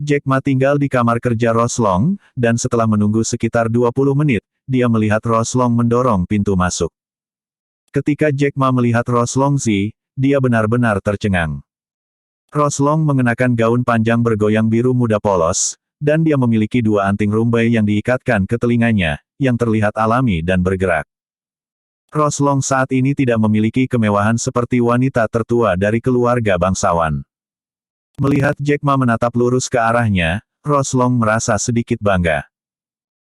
Jack Ma tinggal di kamar kerja Roslong, dan setelah menunggu sekitar 20 menit, dia melihat Roslong mendorong pintu masuk. Ketika Jack Ma melihat Roslong Zi, dia benar-benar tercengang. Roslong mengenakan gaun panjang bergoyang biru muda polos, dan dia memiliki dua anting rumbai yang diikatkan ke telinganya, yang terlihat alami dan bergerak. Roslong saat ini tidak memiliki kemewahan seperti wanita tertua dari keluarga bangsawan. Melihat Jack Ma menatap lurus ke arahnya, Roslong merasa sedikit bangga.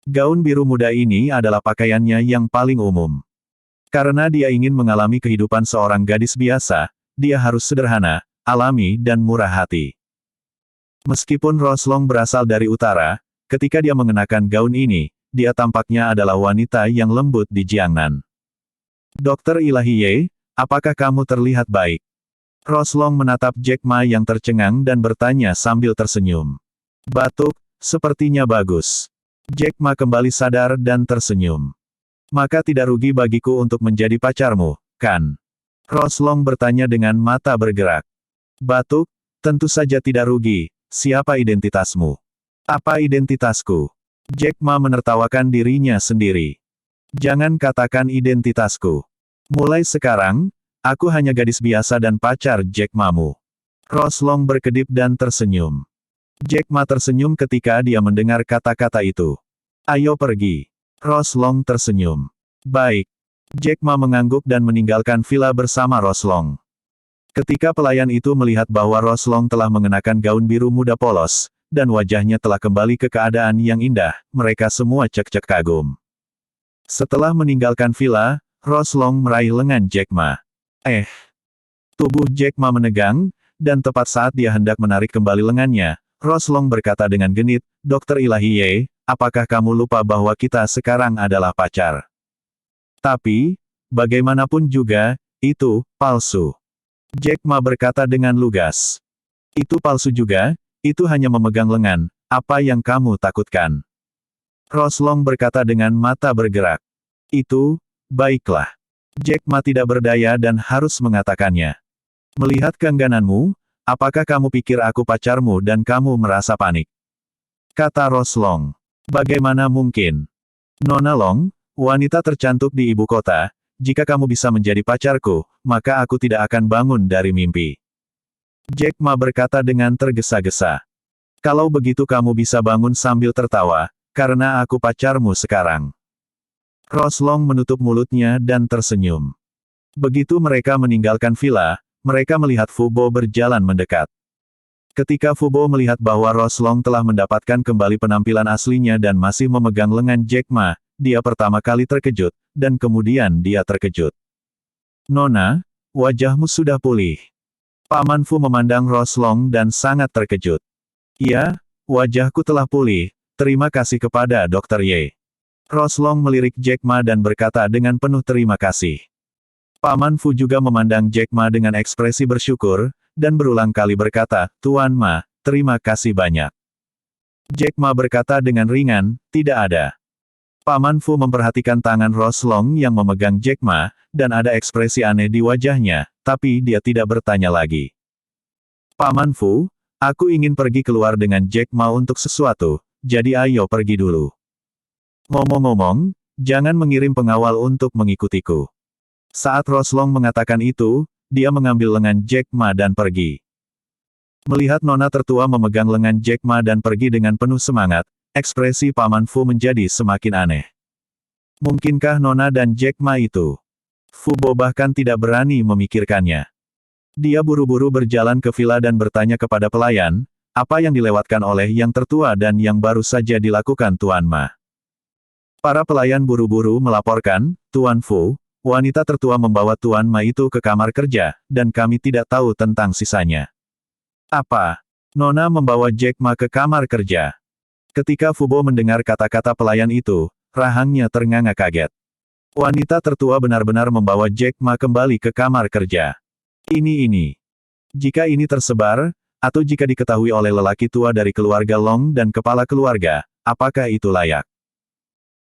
Gaun biru muda ini adalah pakaiannya yang paling umum. Karena dia ingin mengalami kehidupan seorang gadis biasa, dia harus sederhana, alami dan murah hati. Meskipun Roslong berasal dari utara, ketika dia mengenakan gaun ini, dia tampaknya adalah wanita yang lembut di Jiangnan. Dokter Ilahi Ye, apakah kamu terlihat baik? Roslong menatap Jack Ma yang tercengang dan bertanya sambil tersenyum. Batuk, sepertinya bagus. Jack Ma kembali sadar dan tersenyum. Maka tidak rugi bagiku untuk menjadi pacarmu, kan? Roslong bertanya dengan mata bergerak. Batuk, tentu saja tidak rugi. Siapa identitasmu? Apa identitasku? Jack Ma menertawakan dirinya sendiri. Jangan katakan identitasku. Mulai sekarang, aku hanya gadis biasa dan pacar Jack Ma-mu. Roslong berkedip dan tersenyum. Jack Ma tersenyum ketika dia mendengar kata-kata itu. Ayo pergi. Roslong tersenyum. Baik. Jack Ma mengangguk dan meninggalkan villa bersama Roslong. Ketika pelayan itu melihat bahwa Roslong telah mengenakan gaun biru muda polos, dan wajahnya telah kembali ke keadaan yang indah, mereka semua cek-cek kagum. Setelah meninggalkan villa, Roslong meraih lengan Jack Ma. Tubuh Jack Ma menegang, dan tepat saat dia hendak menarik kembali lengannya, Roslong berkata dengan genit, Dokter Ilahi Ye, apakah kamu lupa bahwa kita sekarang adalah pacar? Tapi, bagaimanapun juga, itu palsu. Jack Ma berkata dengan lugas. Itu palsu juga, itu hanya memegang lengan, apa yang kamu takutkan? Roslong berkata dengan mata bergerak. Itu, baiklah. Jack Ma tidak berdaya dan harus mengatakannya. Melihat keenggananmu, apakah kamu pikir aku pacarmu dan kamu merasa panik? Kata Roslong. Bagaimana mungkin? Nona Long, wanita tercantik di ibu kota, jika kamu bisa menjadi pacarku, maka aku tidak akan bangun dari mimpi. Jack Ma berkata dengan tergesa-gesa. Kalau begitu kamu bisa bangun sambil tertawa, karena aku pacarmu sekarang. Roslong menutup mulutnya dan tersenyum. Begitu mereka meninggalkan villa, mereka melihat Fu Bo berjalan mendekat. Ketika Fu Bo melihat bahwa Roslong telah mendapatkan kembali penampilan aslinya dan masih memegang lengan Jack Ma, dia pertama kali terkejut, dan kemudian dia terkejut. Nona, wajahmu sudah pulih. Paman Fu memandang Roslong dan sangat terkejut. Ya, wajahku telah pulih, terima kasih kepada Dokter Ye. Roslong melirik Jack Ma dan berkata dengan penuh terima kasih. Paman Fu juga memandang Jack Ma dengan ekspresi bersyukur, dan berulang kali berkata, Tuan Ma, terima kasih banyak. Jack Ma berkata dengan ringan, tidak ada. Paman Fu memperhatikan tangan Roslong yang memegang Jack Ma, dan ada ekspresi aneh di wajahnya, tapi dia tidak bertanya lagi. Paman Fu, aku ingin pergi keluar dengan Jack Ma untuk sesuatu, jadi ayo pergi dulu. Ngomong-ngomong, jangan mengirim pengawal untuk mengikutiku. Saat Roslong mengatakan itu, dia mengambil lengan Jack Ma dan pergi. Melihat nona tertua memegang lengan Jack Ma dan pergi dengan penuh semangat, ekspresi Paman Fu menjadi semakin aneh. Mungkinkah nona dan Jack Ma itu? Fu Bo bahkan tidak berani memikirkannya. Dia buru-buru berjalan ke villa dan bertanya kepada pelayan, apa yang dilewatkan oleh yang tertua dan yang baru saja dilakukan Tuan Ma. Para pelayan buru-buru melaporkan, Tuan Fu, wanita tertua membawa Tuan Ma itu ke kamar kerja, dan kami tidak tahu tentang sisanya. Apa? Nona membawa Jack Ma ke kamar kerja. Ketika Fu Bo mendengar kata-kata pelayan itu, rahangnya ternganga kaget. Wanita tertua benar-benar membawa Jack Ma kembali ke kamar kerja. Ini. Jika ini tersebar, atau jika diketahui oleh lelaki tua dari keluarga Long dan kepala keluarga, apakah itu layak?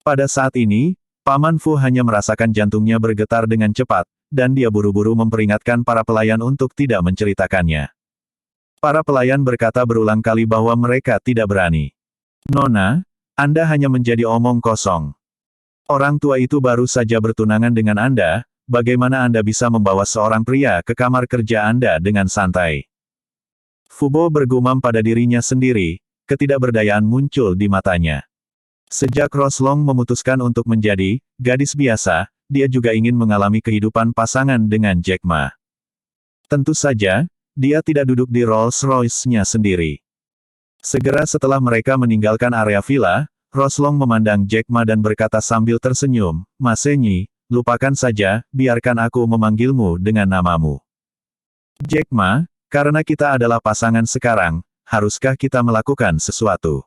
Pada saat ini, Paman Fu hanya merasakan jantungnya bergetar dengan cepat, dan dia buru-buru memperingatkan para pelayan untuk tidak menceritakannya. Para pelayan berkata berulang kali bahwa mereka tidak berani. Nona, Anda hanya menjadi omong kosong. Orang tua itu baru saja bertunangan dengan Anda, bagaimana Anda bisa membawa seorang pria ke kamar kerja Anda dengan santai? Fubo bergumam pada dirinya sendiri, ketidakberdayaan muncul di matanya. Sejak Roslong memutuskan untuk menjadi gadis biasa, dia juga ingin mengalami kehidupan pasangan dengan Jack Ma. Tentu saja, dia tidak duduk di Rolls-Royce-nya sendiri. Segera setelah mereka meninggalkan area villa, Roslong memandang Jack Ma dan berkata sambil tersenyum, "Mas Senyi, lupakan saja, biarkan aku memanggilmu dengan namamu. Jack Ma, karena kita adalah pasangan sekarang, haruskah kita melakukan sesuatu?"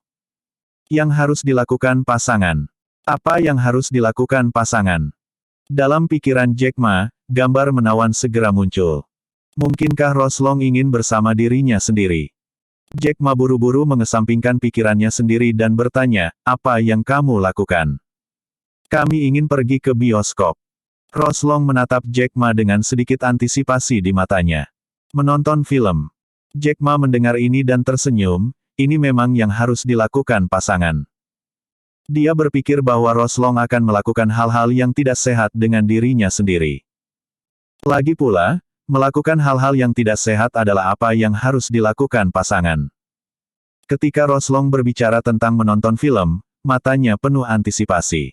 Yang harus dilakukan pasangan. Apa yang harus dilakukan pasangan? Dalam pikiran Jack Ma, gambar menawan segera muncul. Mungkinkah Roslong ingin bersama dirinya sendiri? Jack Ma buru-buru mengesampingkan pikirannya sendiri dan bertanya, "Apa yang kamu lakukan?" "Kami ingin pergi ke bioskop." Roslong menatap Jack Ma dengan sedikit antisipasi di matanya. "Menonton film." Jack Ma mendengar ini dan tersenyum, ini memang yang harus dilakukan pasangan. Dia berpikir bahwa Roslong akan melakukan hal-hal yang tidak sehat dengan dirinya sendiri. Lagi pula, melakukan hal-hal yang tidak sehat adalah apa yang harus dilakukan pasangan. Ketika Roslong berbicara tentang menonton film, matanya penuh antisipasi.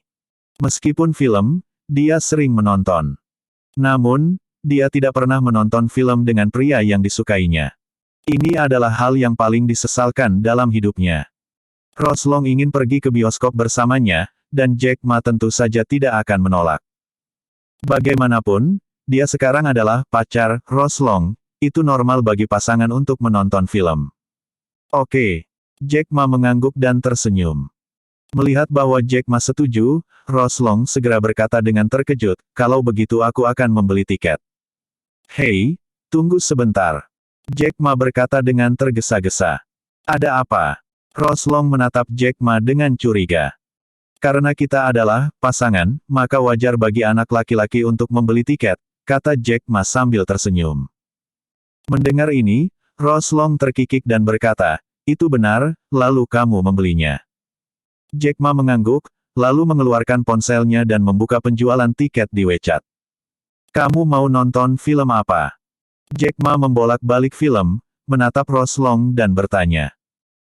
Meskipun film, dia sering menonton. Namun, dia tidak pernah menonton film dengan pria yang disukainya. Ini adalah hal yang paling disesalkan dalam hidupnya. Roslong ingin pergi ke bioskop bersamanya, dan Jack Ma tentu saja tidak akan menolak. Bagaimanapun, dia sekarang adalah pacar Roslong, itu normal bagi pasangan untuk menonton film. Oke. Jack Ma mengangguk dan tersenyum. Melihat bahwa Jack Ma setuju, Roslong segera berkata dengan terkejut, "Kalau begitu aku akan membeli tiket." "Hei, tunggu sebentar." Jack Ma berkata dengan tergesa-gesa. "Ada apa?" Roslong menatap Jack Ma dengan curiga. "Karena kita adalah pasangan, maka wajar bagi anak laki-laki untuk membeli tiket," kata Jack Ma sambil tersenyum. Mendengar ini, Roslong terkikik dan berkata, "Itu benar, lalu kamu membelinya?" Jack Ma mengangguk, lalu mengeluarkan ponselnya dan membuka penjualan tiket di WeChat. "Kamu mau nonton film apa?" Jack Ma membolak-balik film, menatap Roslong dan bertanya.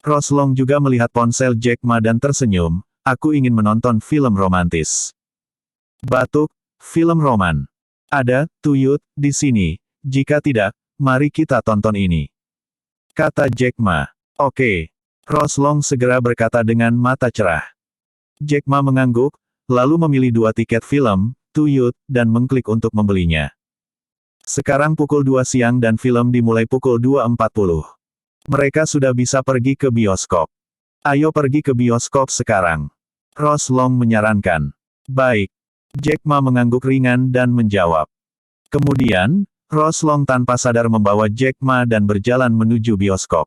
Roslong juga melihat ponsel Jack Ma dan tersenyum, "Aku ingin menonton film romantis." Batuk, film roman. Ada, tuyut, di sini. Jika tidak, mari kita tonton ini. Kata Jack Ma. "Oke." Roslong segera berkata dengan mata cerah. Jack Ma mengangguk, lalu memilih 2 tiket film, tuyut, dan mengklik untuk membelinya. Sekarang pukul 2 siang dan film dimulai pukul 2.40. Mereka sudah bisa pergi ke bioskop. "Ayo pergi ke bioskop sekarang." Roslong menyarankan. "Baik." Jack Ma mengangguk ringan dan menjawab. Kemudian, Roslong tanpa sadar membawa Jack Ma dan berjalan menuju bioskop.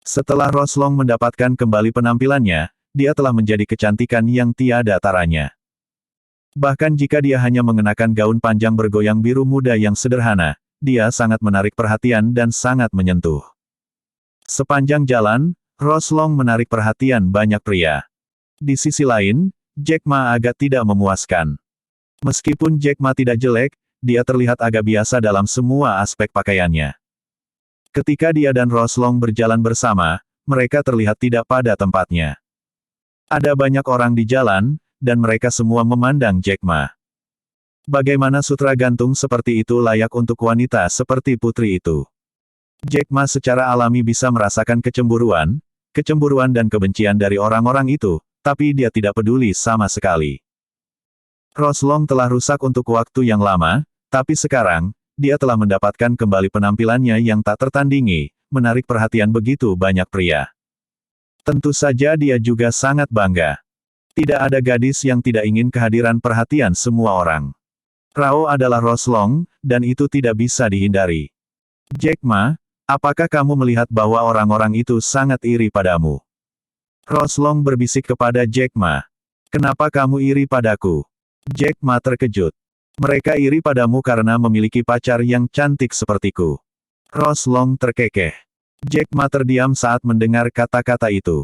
Setelah Roslong mendapatkan kembali penampilannya, dia telah menjadi kecantikan yang tiada taranya. Bahkan jika dia hanya mengenakan gaun panjang bergoyang biru muda yang sederhana, dia sangat menarik perhatian dan sangat menyentuh. Sepanjang jalan, Roslong menarik perhatian banyak pria. Di sisi lain, Jack Ma agak tidak memuaskan. Meskipun Jack Ma tidak jelek, dia terlihat agak biasa dalam semua aspek pakaiannya. Ketika dia dan Roslong berjalan bersama, mereka terlihat tidak pada tempatnya. Ada banyak orang di jalan, dan mereka semua memandang Jack Ma. Bagaimana sutra gantung seperti itu layak untuk wanita seperti putri itu? Jack Ma secara alami bisa merasakan kecemburuan dan kebencian dari orang-orang itu, tapi dia tidak peduli sama sekali. Roslong telah rusak untuk waktu yang lama, tapi sekarang, dia telah mendapatkan kembali penampilannya yang tak tertandingi, menarik perhatian begitu banyak pria. Tentu saja dia juga sangat bangga. Tidak ada gadis yang tidak ingin kehadiran perhatian semua orang. Rao adalah Roslong, dan itu tidak bisa dihindari. "Jack Ma, apakah kamu melihat bahwa orang-orang itu sangat iri padamu?" Roslong berbisik kepada Jack Ma. "Kenapa kamu iri padaku?" Jack Ma terkejut. "Mereka iri padamu karena memiliki pacar yang cantik sepertiku." Roslong terkekeh. Jack Ma terdiam saat mendengar kata-kata itu.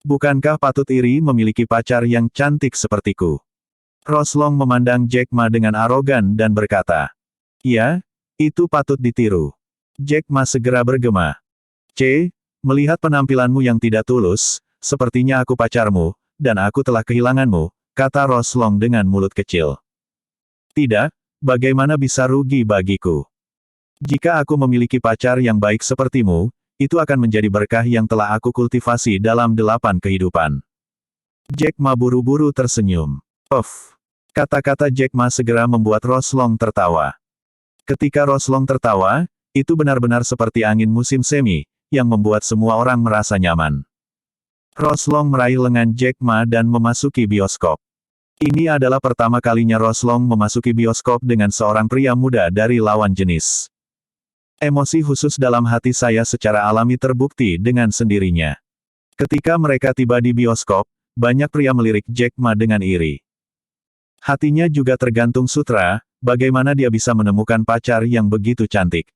Bukankah patut iri memiliki pacar yang cantik sepertiku? Roslong memandang Jack Ma dengan arogan dan berkata, "Ya, itu patut ditiru." Jack Ma segera bergema. Melihat penampilanmu yang tidak tulus, sepertinya aku pacarmu, dan aku telah kehilanganmu," kata Roslong dengan mulut kecil. "Tidak, bagaimana bisa rugi bagiku? Jika aku memiliki pacar yang baik sepertimu, itu akan menjadi berkah yang telah aku kultivasi dalam 8 kehidupan." Jack Ma buru-buru tersenyum. Kata-kata Jack Ma segera membuat Roslong tertawa. Ketika Roslong tertawa, itu benar-benar seperti angin musim semi, yang membuat semua orang merasa nyaman. Roslong meraih lengan Jack Ma dan memasuki bioskop. Ini adalah pertama kalinya Roslong memasuki bioskop dengan seorang pria muda dari lawan jenis. Emosi khusus dalam hati saya secara alami terbukti dengan sendirinya. Ketika mereka tiba di bioskop, banyak pria melirik Jack Ma dengan iri. Hatinya juga tergantung sutra, bagaimana dia bisa menemukan pacar yang begitu cantik.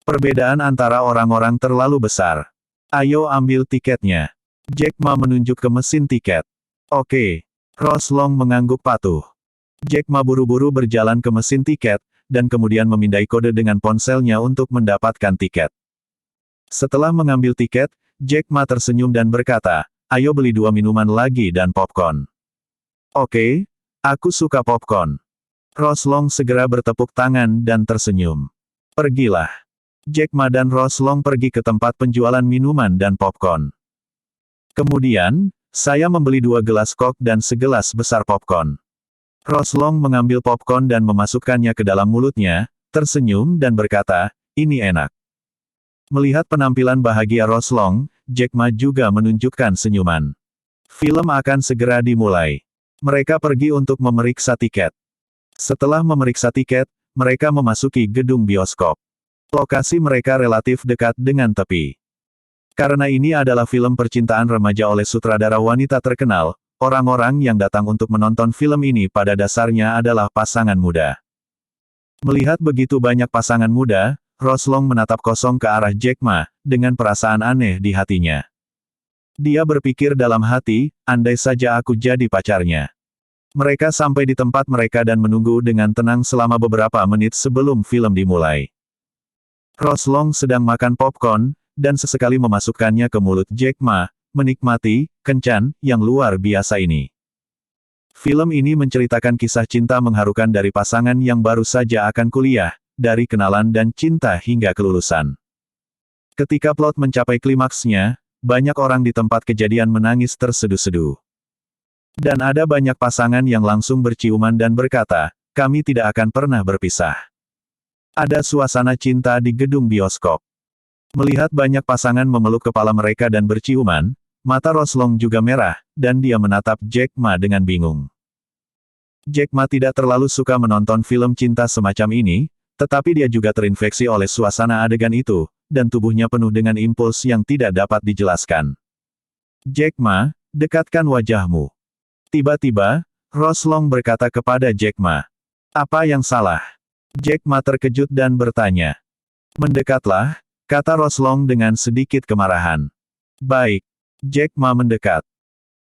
Perbedaan antara orang-orang terlalu besar. "Ayo ambil tiketnya." Jack Ma menunjuk ke mesin tiket. "Oke." Roslong mengangguk patuh. Jack Ma buru-buru berjalan ke mesin tiket, dan kemudian memindai kode dengan ponselnya untuk mendapatkan tiket. Setelah mengambil tiket, Jack Ma tersenyum dan berkata, "Ayo beli 2 minuman lagi dan popcorn." "Oke, aku suka popcorn." Roslong segera bertepuk tangan dan tersenyum. Pergilah. Jack Ma dan Roslong pergi ke tempat penjualan minuman dan popcorn. Kemudian, saya membeli 2 gelas kok dan segelas besar popcorn. Roslong mengambil popcorn dan memasukkannya ke dalam mulutnya, tersenyum dan berkata, "Ini enak." Melihat penampilan bahagia Roslong, Jack Ma juga menunjukkan senyuman. Film akan segera dimulai. Mereka pergi untuk memeriksa tiket. Setelah memeriksa tiket, mereka memasuki gedung bioskop. Lokasi mereka relatif dekat dengan tepi. Karena ini adalah film percintaan remaja oleh sutradara wanita terkenal, orang-orang yang datang untuk menonton film ini pada dasarnya adalah pasangan muda. Melihat begitu banyak pasangan muda, Roslong menatap kosong ke arah Jack Ma, dengan perasaan aneh di hatinya. Dia berpikir dalam hati, andai saja aku jadi pacarnya. Mereka sampai di tempat mereka dan menunggu dengan tenang selama beberapa menit sebelum film dimulai. Roslong sedang makan popcorn, dan sesekali memasukkannya ke mulut Jack Ma, menikmati kencan yang luar biasa ini. Film ini menceritakan kisah cinta mengharukan dari pasangan yang baru saja akan kuliah, dari kenalan dan cinta hingga kelulusan. Ketika plot mencapai klimaksnya, banyak orang di tempat kejadian menangis terseduh-seduh. Dan ada banyak pasangan yang langsung berciuman dan berkata, "Kami tidak akan pernah berpisah." Ada suasana cinta di gedung bioskop. Melihat banyak pasangan memeluk kepala mereka dan berciuman, mata Roslong juga merah, dan dia menatap Jack Ma dengan bingung. Jack Ma tidak terlalu suka menonton film cinta semacam ini, tetapi dia juga terinfeksi oleh suasana adegan itu, dan tubuhnya penuh dengan impuls yang tidak dapat dijelaskan. "Jack Ma, dekatkan wajahmu." Tiba-tiba, Roslong berkata kepada Jack Ma. "Apa yang salah?" Jack Ma terkejut dan bertanya. "Mendekatlah," kata Roslong dengan sedikit kemarahan. "Baik." Jack Ma mendekat.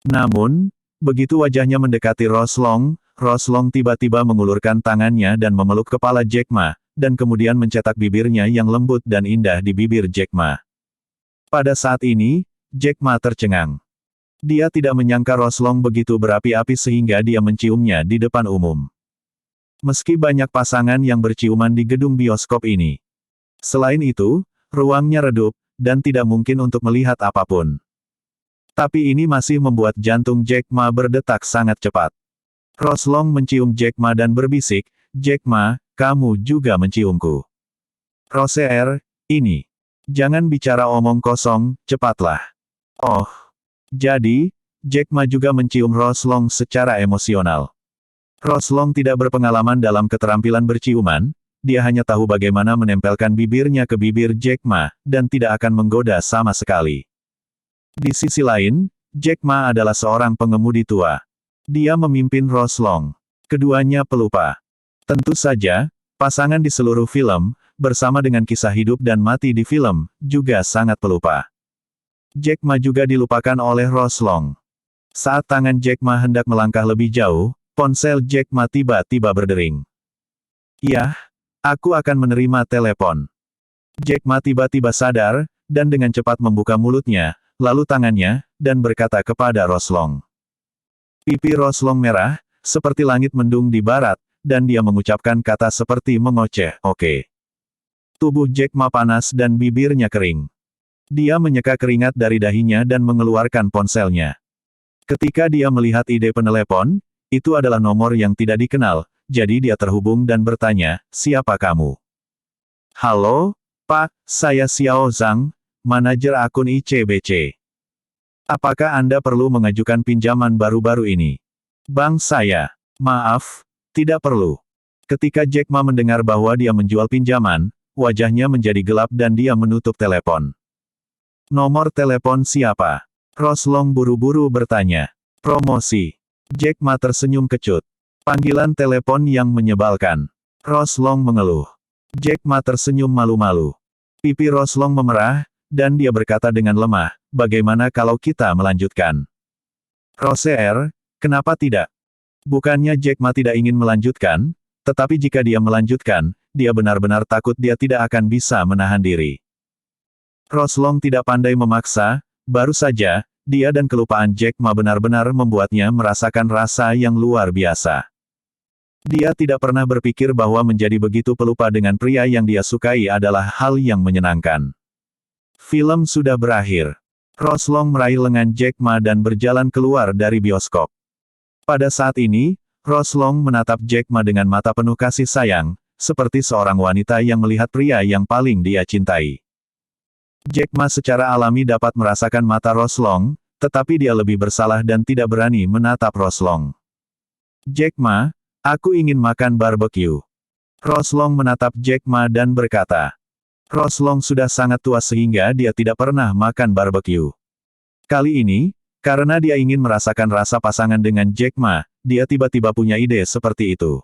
Namun, begitu wajahnya mendekati Roslong, Roslong tiba-tiba mengulurkan tangannya dan memeluk kepala Jack Ma, dan kemudian mencetak bibirnya yang lembut dan indah di bibir Jack Ma. Pada saat ini, Jack Ma tercengang. Dia tidak menyangka Roslong begitu berapi-api sehingga dia menciumnya di depan umum. Meski banyak pasangan yang berciuman di gedung bioskop ini. Selain itu, ruangnya redup, dan tidak mungkin untuk melihat apapun. Tapi ini masih membuat jantung Jack Ma berdetak sangat cepat. Roslong mencium Jack Ma dan berbisik, "Jack Ma, kamu juga menciumku." "Roseer, ini. Jangan bicara omong kosong, cepatlah." "Oh. Jadi, Jack Ma juga mencium Roslong secara emosional." Roslong tidak berpengalaman dalam keterampilan berciuman, dia hanya tahu bagaimana menempelkan bibirnya ke bibir Jack Ma, dan tidak akan menggoda sama sekali. Di sisi lain, Jack Ma adalah seorang pengemudi tua. Dia memimpin Roslong. Keduanya pelupa. Tentu saja, pasangan di seluruh film, bersama dengan kisah hidup dan mati di film, juga sangat pelupa. Jack Ma juga dilupakan oleh Roslong. Saat tangan Jack Ma hendak melangkah lebih jauh, ponsel Jack Ma tiba-tiba berdering. "Yah, aku akan menerima telepon." Jack Ma tiba-tiba sadar, dan dengan cepat membuka mulutnya, lalu tangannya, dan berkata kepada Roslong. Pipi Roslong merah, seperti langit mendung di barat, dan dia mengucapkan kata seperti mengoceh, "Oke." Tubuh Jack Ma panas dan bibirnya kering. Dia menyeka keringat dari dahinya dan mengeluarkan ponselnya. Ketika dia melihat ide penelepon, itu adalah nomor yang tidak dikenal, jadi dia terhubung dan bertanya, "Siapa kamu?" "Halo, Pak, saya Xiao Zhang, manajer akun ICBC. Apakah Anda perlu mengajukan pinjaman baru-baru ini?" "Bang saya. Maaf, tidak perlu." Ketika Jack Ma mendengar bahwa dia menjual pinjaman, wajahnya menjadi gelap dan dia menutup telepon. "Nomor telepon siapa?" Roslong buru-buru bertanya. "Promosi." Jack Ma tersenyum kecut. Panggilan telepon yang menyebalkan. Roslong mengeluh. Jack Ma tersenyum malu-malu. Pipi Roslong memerah, dan dia berkata dengan lemah, "Bagaimana kalau kita melanjutkan?" "Roser, kenapa tidak?" Bukannya Jack Ma tidak ingin melanjutkan, tetapi jika dia melanjutkan, dia benar-benar takut dia tidak akan bisa menahan diri. Roslong tidak pandai memaksa, baru saja, dia dan kelupaan Jack Ma benar-benar membuatnya merasakan rasa yang luar biasa. Dia tidak pernah berpikir bahwa menjadi begitu pelupa dengan pria yang dia sukai adalah hal yang menyenangkan. Film sudah berakhir. Roslong meraih lengan Jack Ma dan berjalan keluar dari bioskop. Pada saat ini, Roslong menatap Jack Ma dengan mata penuh kasih sayang, seperti seorang wanita yang melihat pria yang paling dia cintai. Jack Ma secara alami dapat merasakan mata Roslong, tetapi dia lebih bersalah dan tidak berani menatap Roslong. "Jack Ma, aku ingin makan barbecue." Roslong menatap Jack Ma dan berkata. Roslong sudah sangat tua sehingga dia tidak pernah makan barbecue. Kali ini, karena dia ingin merasakan rasa pasangan dengan Jack Ma, dia tiba-tiba punya ide seperti itu.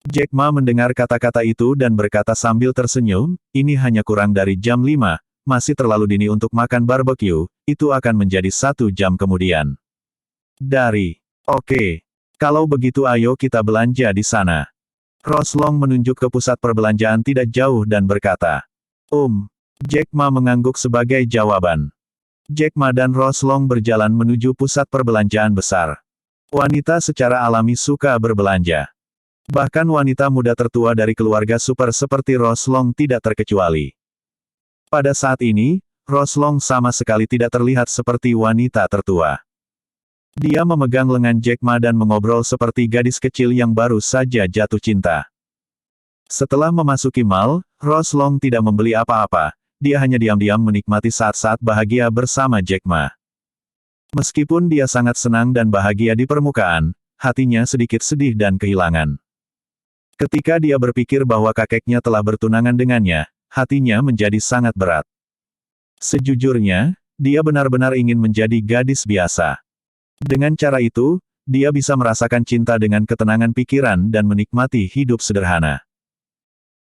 Jack Ma mendengar kata-kata itu dan berkata sambil tersenyum, "Ini hanya kurang dari jam 5, masih terlalu dini untuk makan barbecue, itu akan menjadi 1 jam kemudian." Oke. Kalau begitu ayo kita belanja di sana." Roslong menunjuk ke pusat perbelanjaan tidak jauh dan berkata. Jack Ma mengangguk sebagai jawaban. Jack Ma dan Roslong berjalan menuju pusat perbelanjaan besar. Wanita secara alami suka berbelanja. Bahkan wanita muda tertua dari keluarga super seperti Roslong tidak terkecuali. Pada saat ini, Roslong sama sekali tidak terlihat seperti wanita tertua. Dia memegang lengan Jack Ma dan mengobrol seperti gadis kecil yang baru saja jatuh cinta. Setelah memasuki mall, Roslong tidak membeli apa-apa, dia hanya diam-diam menikmati saat-saat bahagia bersama Jack Ma. Meskipun dia sangat senang dan bahagia di permukaan, hatinya sedikit sedih dan kehilangan. Ketika dia berpikir bahwa kakeknya telah bertunangan dengannya, hatinya menjadi sangat berat. Sejujurnya, dia benar-benar ingin menjadi gadis biasa. Dengan cara itu, dia bisa merasakan cinta dengan ketenangan pikiran dan menikmati hidup sederhana.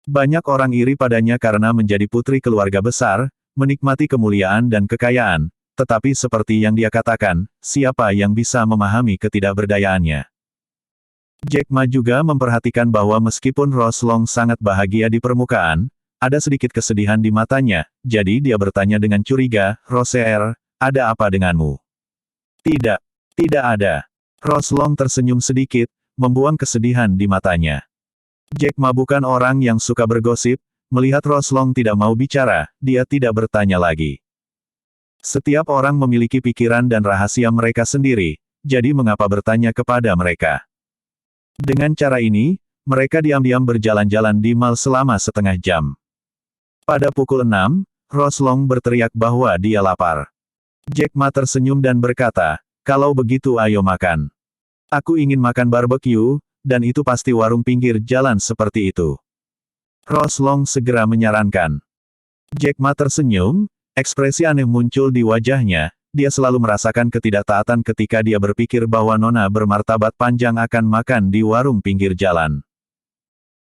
Banyak orang iri padanya karena menjadi putri keluarga besar, menikmati kemuliaan dan kekayaan, tetapi seperti yang dia katakan, siapa yang bisa memahami ketidakberdayaannya? Jack Ma juga memperhatikan bahwa meskipun Roslong sangat bahagia di permukaan, ada sedikit kesedihan di matanya, jadi dia bertanya dengan curiga, "Roser, ada apa denganmu?" "Tidak. Tidak ada." Roslong tersenyum sedikit, membuang kesedihan di matanya. Jack Ma bukan orang yang suka bergosip, melihat Roslong tidak mau bicara, dia tidak bertanya lagi. Setiap orang memiliki pikiran dan rahasia mereka sendiri, jadi mengapa bertanya kepada mereka? Dengan cara ini, mereka diam-diam berjalan-jalan di mall selama setengah jam. Pada pukul 6, Roslong berteriak bahwa dia lapar. Jack Ma tersenyum dan berkata, "Kalau begitu ayo makan. Aku ingin makan barbecue, dan itu pasti warung pinggir jalan seperti itu." Roslong segera menyarankan. Jack Ma tersenyum, ekspresi aneh muncul di wajahnya, dia selalu merasakan ketidaktaatan ketika dia berpikir bahwa nona bermartabat panjang akan makan di warung pinggir jalan.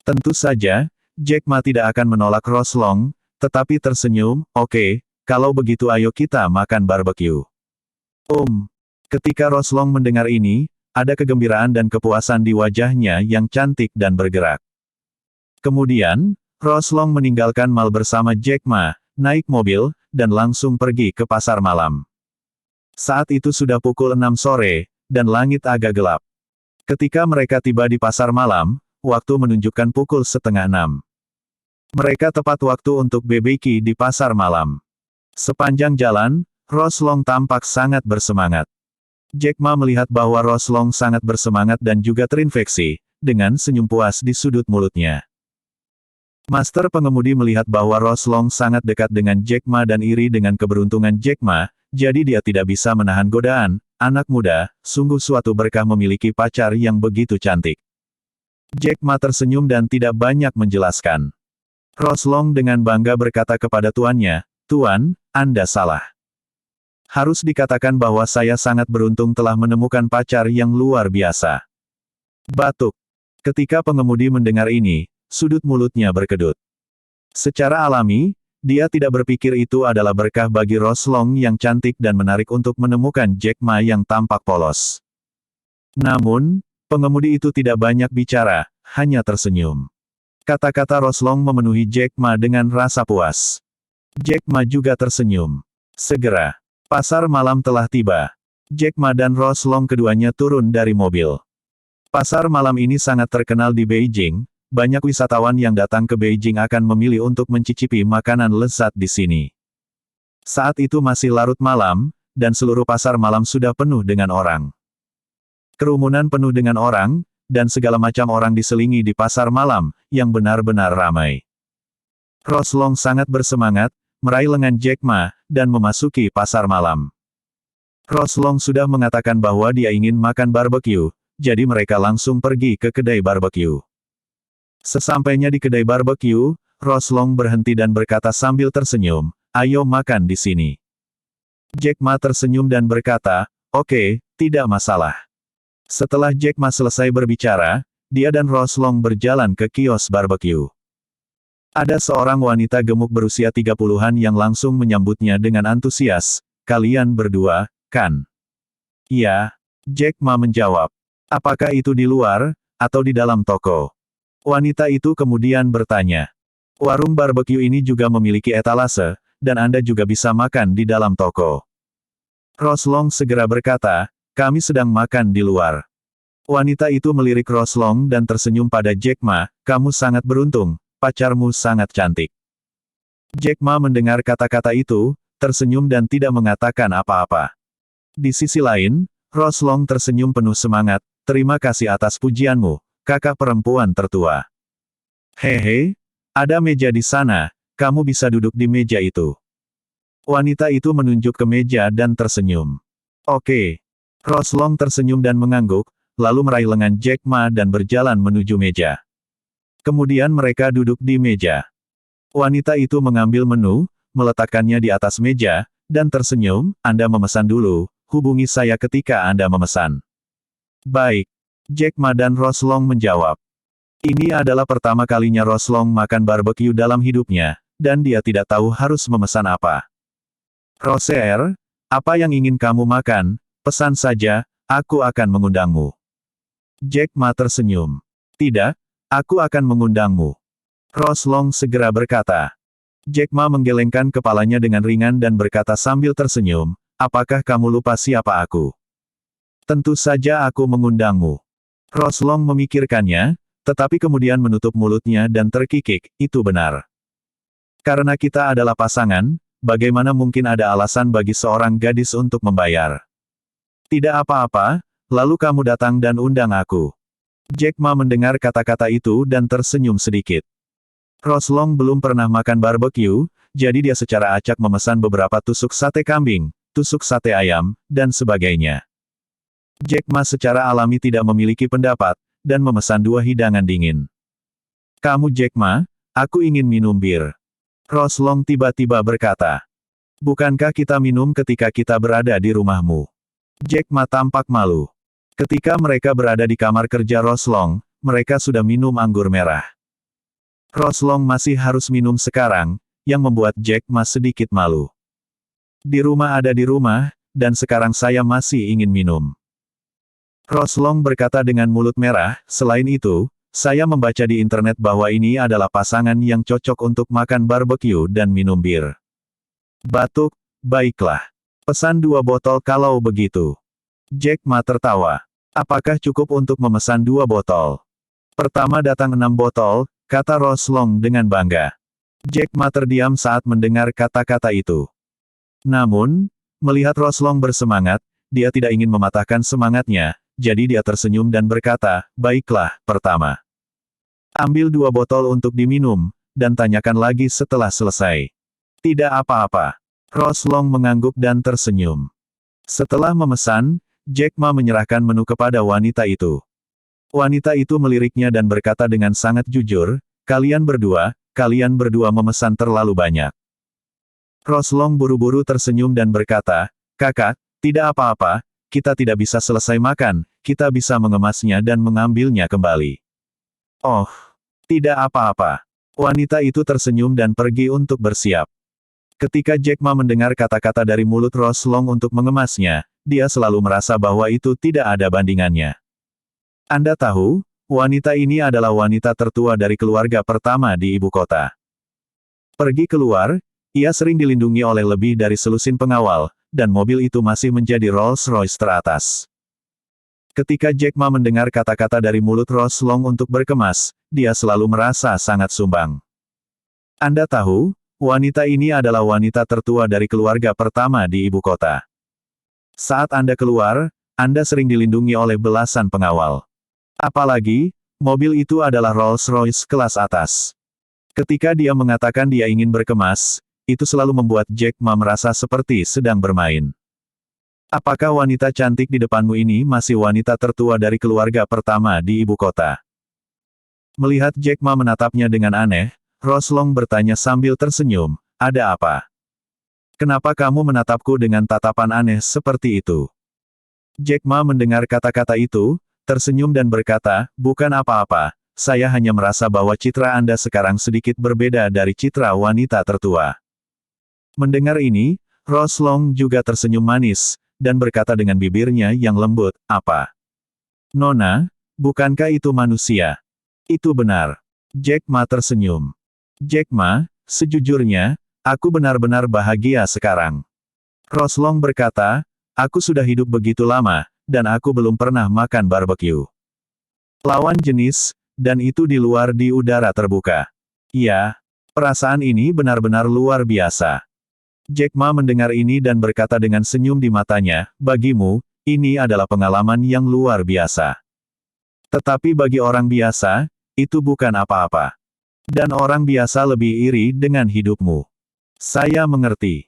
Tentu saja, Jack Ma tidak akan menolak Roslong, tetapi tersenyum, oke, kalau begitu ayo kita makan barbeque. Ketika Roslong mendengar ini, ada kegembiraan dan kepuasan di wajahnya yang cantik dan bergerak. Kemudian, Roslong meninggalkan Mal bersama Jack Ma, naik mobil, dan langsung pergi ke pasar malam. Saat itu sudah pukul 6 sore, dan langit agak gelap. Ketika mereka tiba di pasar malam, waktu menunjukkan pukul setengah 6. Mereka tepat waktu untuk BBQ di pasar malam. Sepanjang jalan, Roslong tampak sangat bersemangat. Jack Ma melihat bahwa Roslong sangat bersemangat dan juga terinfeksi, dengan senyum puas di sudut mulutnya. Master pengemudi melihat bahwa Roslong sangat dekat dengan Jack Ma dan iri dengan keberuntungan Jack Ma, jadi dia tidak bisa menahan godaan. Anak muda, sungguh suatu berkah memiliki pacar yang begitu cantik. Jack Ma tersenyum dan tidak banyak menjelaskan. Roslong dengan bangga berkata kepada tuannya, "Tuan, Anda salah. Harus dikatakan bahwa saya sangat beruntung telah menemukan pacar yang luar biasa." Batuk. Ketika pengemudi mendengar ini, sudut mulutnya berkedut. Secara alami, dia tidak berpikir itu adalah berkah bagi Roslong yang cantik dan menarik untuk menemukan Jack Ma yang tampak polos. Namun, pengemudi itu tidak banyak bicara, hanya tersenyum. Kata-kata Roslong memenuhi Jack Ma dengan rasa puas. Jack Ma juga tersenyum. Segera, pasar malam telah tiba. Jack Ma dan Roslong keduanya turun dari mobil. Pasar malam ini sangat terkenal di Beijing. Banyak wisatawan yang datang ke Beijing akan memilih untuk mencicipi makanan lezat di sini. Saat itu masih larut malam, dan seluruh pasar malam sudah penuh dengan orang. Kerumunan penuh dengan orang, dan segala macam orang diselingi di pasar malam, yang benar-benar ramai. Roslong sangat bersemangat, meraih lengan Jack Ma, dan memasuki pasar malam. Roslong sudah mengatakan bahwa dia ingin makan barbeque, jadi mereka langsung pergi ke kedai barbeque. Sesampainya di kedai barbeque, Roslong berhenti dan berkata sambil tersenyum, "Ayo makan di sini." Jack Ma tersenyum dan berkata, "Oke, tidak masalah." Setelah Jack Ma selesai berbicara, dia dan Roslong berjalan ke kios barbeque. Ada seorang wanita gemuk berusia 30-an yang langsung menyambutnya dengan antusias, "Kalian berdua, kan?" "Iya," Jack Ma menjawab. "Apakah itu di luar, atau di dalam toko?" Wanita itu kemudian bertanya. "Warung barbeque ini juga memiliki etalase, dan Anda juga bisa makan di dalam toko." Roslong segera berkata, "Kami sedang makan di luar." Wanita itu melirik Roslong dan tersenyum pada Jack Ma, "Kamu sangat beruntung, pacarmu sangat cantik." Jack Ma mendengar kata-kata itu, tersenyum dan tidak mengatakan apa-apa. Di sisi lain, Roslong tersenyum penuh semangat, "Terima kasih atas pujianmu, kakak perempuan tertua. Hehe, ada meja di sana, kamu bisa duduk di meja itu." Wanita itu menunjuk ke meja dan tersenyum. "Oke." Roslong tersenyum dan mengangguk, lalu meraih lengan Jack Ma dan berjalan menuju meja. Kemudian mereka duduk di meja. Wanita itu mengambil menu, meletakkannya di atas meja, dan tersenyum, "Anda memesan dulu, hubungi saya ketika Anda memesan." "Baik." Jack Ma dan Roslong menjawab. Ini adalah pertama kalinya Roslong makan barbeque dalam hidupnya, dan dia tidak tahu harus memesan apa. "Roser, apa yang ingin kamu makan, pesan saja, aku akan mengundangmu." Jack Ma tersenyum. "Tidak, aku akan mengundangmu." Roslong segera berkata. Jack Ma menggelengkan kepalanya dengan ringan dan berkata sambil tersenyum, "Apakah kamu lupa siapa aku?" "Tentu saja aku mengundangmu." Roslong memikirkannya, tetapi kemudian menutup mulutnya dan terkikik, "Itu benar. Karena kita adalah pasangan, bagaimana mungkin ada alasan bagi seorang gadis untuk membayar?" "Tidak apa-apa, lalu kamu datang dan undang aku." Jack Ma mendengar kata-kata itu dan tersenyum sedikit. Roslong belum pernah makan barbeque, jadi dia secara acak memesan beberapa tusuk sate kambing, tusuk sate ayam, dan sebagainya. Jack Ma secara alami tidak memiliki pendapat, dan memesan 2 hidangan dingin. "Kamu Jack Ma, aku ingin minum bir." Roslong tiba-tiba berkata. "Bukankah kita minum ketika kita berada di rumahmu?" Jack Ma tampak malu. Ketika mereka berada di kamar kerja Roslong, mereka sudah minum anggur merah. Roslong masih harus minum sekarang, yang membuat Jack Ma sedikit malu. Di rumah ada di rumah, dan sekarang saya masih ingin minum. Roslong berkata dengan mulut merah, selain itu, saya membaca di internet bahwa ini adalah pasangan yang cocok untuk makan barbecue dan minum bir. Batuk, baiklah. Pesan 2 botol kalau begitu. Jack Ma tertawa. Apakah cukup untuk memesan 2 botol? Pertama datang 6 botol, kata Roslong dengan bangga. Jack Ma terdiam saat mendengar kata-kata itu. Namun, melihat Roslong bersemangat, dia tidak ingin mematahkan semangatnya, jadi dia tersenyum dan berkata, baiklah, pertama. Ambil 2 botol untuk diminum, dan tanyakan lagi setelah selesai. Tidak apa-apa. Roslong mengangguk dan tersenyum. Setelah memesan, Jack Ma menyerahkan menu kepada wanita itu. Wanita itu meliriknya dan berkata dengan sangat jujur, kalian berdua memesan terlalu banyak. Roslong buru-buru tersenyum dan berkata, kakak, tidak apa-apa, kita tidak bisa selesai makan, kita bisa mengemasnya dan mengambilnya kembali. Oh, tidak apa-apa. Wanita itu tersenyum dan pergi untuk bersiap. Ketika Jack Ma mendengar kata-kata dari mulut Roslong untuk mengemasnya, dia selalu merasa bahwa itu tidak ada bandingannya. Anda tahu, wanita ini adalah wanita tertua dari keluarga pertama di ibu kota. Pergi keluar, ia sering dilindungi oleh lebih dari selusin pengawal, dan mobil itu masih menjadi Rolls-Royce teratas. Ketika Jack Ma mendengar kata-kata dari mulut Roslong untuk berkemas, dia selalu merasa sangat sumbang. Anda tahu, wanita ini adalah wanita tertua dari keluarga pertama di ibu kota. Saat Anda keluar, Anda sering dilindungi oleh belasan pengawal. Apalagi, mobil itu adalah Rolls-Royce kelas atas. Ketika dia mengatakan dia ingin berkemas, itu selalu membuat Jack Ma merasa seperti sedang bermain. Apakah wanita cantik di depanmu ini masih wanita tertua dari keluarga pertama di ibu kota? Melihat Jack Ma menatapnya dengan aneh, Roslong bertanya sambil tersenyum, ada apa? Kenapa kamu menatapku dengan tatapan aneh seperti itu? Jack Ma mendengar kata-kata itu, tersenyum dan berkata, bukan apa-apa, saya hanya merasa bahwa citra Anda sekarang sedikit berbeda dari citra wanita tertua. Mendengar ini, Roslong juga tersenyum manis, dan berkata dengan bibirnya yang lembut, apa? Nona, bukankah itu manusia? Itu benar. Jack Ma tersenyum. Jack Ma, sejujurnya, aku benar-benar bahagia sekarang. Roslong berkata, aku sudah hidup begitu lama, dan aku belum pernah makan barbecue. Lawan jenis, dan itu di luar di udara terbuka. Ya, perasaan ini benar-benar luar biasa. Jack Ma mendengar ini dan berkata dengan senyum di matanya, bagimu, ini adalah pengalaman yang luar biasa. Tetapi bagi orang biasa, itu bukan apa-apa. Dan orang biasa lebih iri dengan hidupmu. Saya mengerti.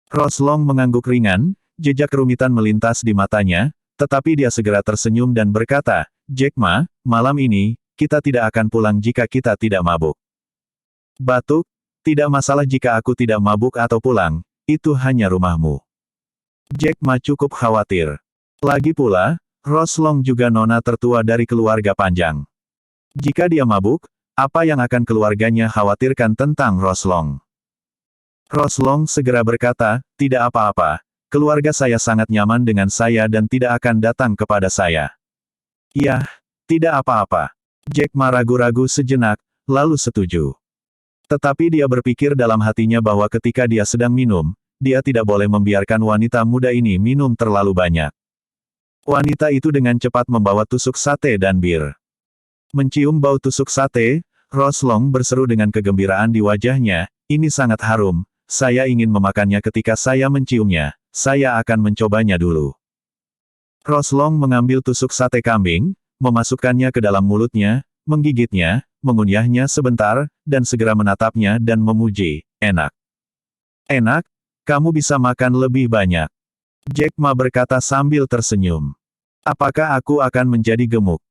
Roslong mengangguk ringan, jejak kerumitan melintas di matanya, tetapi dia segera tersenyum dan berkata, Jack Ma, malam ini, kita tidak akan pulang jika kita tidak mabuk. Batuk? Tidak masalah jika aku tidak mabuk atau pulang, itu hanya rumahmu. Jack Ma cukup khawatir. Lagi pula, Roslong juga nona tertua dari keluarga panjang. Jika dia mabuk, apa yang akan keluarganya khawatirkan tentang Roslong? Roslong segera berkata, tidak apa-apa, keluarga saya sangat nyaman dengan saya dan tidak akan datang kepada saya. Yah, tidak apa-apa. Jack Ma ragu-ragu sejenak, lalu setuju. Tetapi dia berpikir dalam hatinya bahwa ketika dia sedang minum, dia tidak boleh membiarkan wanita muda ini minum terlalu banyak. Wanita itu dengan cepat membawa tusuk sate dan bir. Mencium bau tusuk sate, Roslong berseru dengan kegembiraan di wajahnya, ini sangat harum, saya ingin memakannya ketika saya menciumnya, saya akan mencobanya dulu. Roslong mengambil tusuk sate kambing, memasukkannya ke dalam mulutnya, menggigitnya, mengunyahnya sebentar, dan segera menatapnya dan memuji, enak. Enak? Kamu bisa makan lebih banyak. Jack Ma berkata sambil tersenyum. Apakah aku akan menjadi gemuk?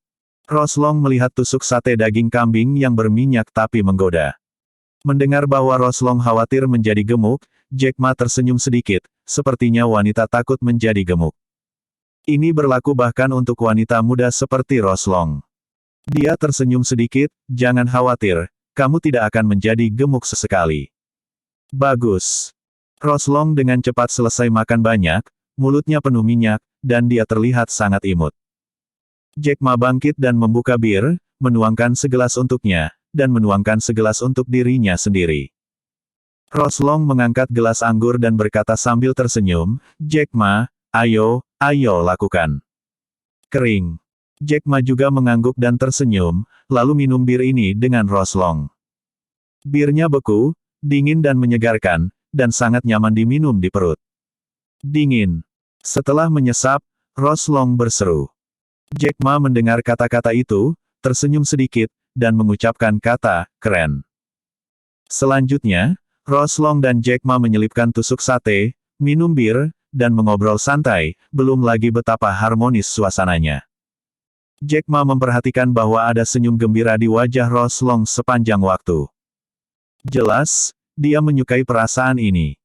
Roslong melihat tusuk sate daging kambing yang berminyak tapi menggoda. Mendengar bahwa Roslong khawatir menjadi gemuk, Jack Ma tersenyum sedikit, sepertinya wanita takut menjadi gemuk. Ini berlaku bahkan untuk wanita muda seperti Roslong. Dia tersenyum sedikit, jangan khawatir, kamu tidak akan menjadi gemuk sesekali. Bagus. Roslong dengan cepat selesai makan banyak, mulutnya penuh minyak, dan dia terlihat sangat imut. Jack Ma bangkit dan membuka bir, menuangkan segelas untuknya, dan menuangkan segelas untuk dirinya sendiri. Roslong mengangkat gelas anggur dan berkata sambil tersenyum, Jack Ma, ayo lakukan. Kering. Jack Ma juga mengangguk dan tersenyum, lalu minum bir ini dengan Roslong. Birnya beku, dingin dan menyegarkan, dan sangat nyaman diminum di perut. Dingin. Setelah menyesap, Roslong berseru. Jack Ma mendengar kata-kata itu, tersenyum sedikit, dan mengucapkan kata, keren. Selanjutnya, Roslong dan Jack Ma menyelipkan tusuk sate, minum bir, dan mengobrol santai, belum lagi betapa harmonis suasananya. Jack Ma memperhatikan bahwa ada senyum gembira di wajah Roslong sepanjang waktu. Jelas, dia menyukai perasaan ini.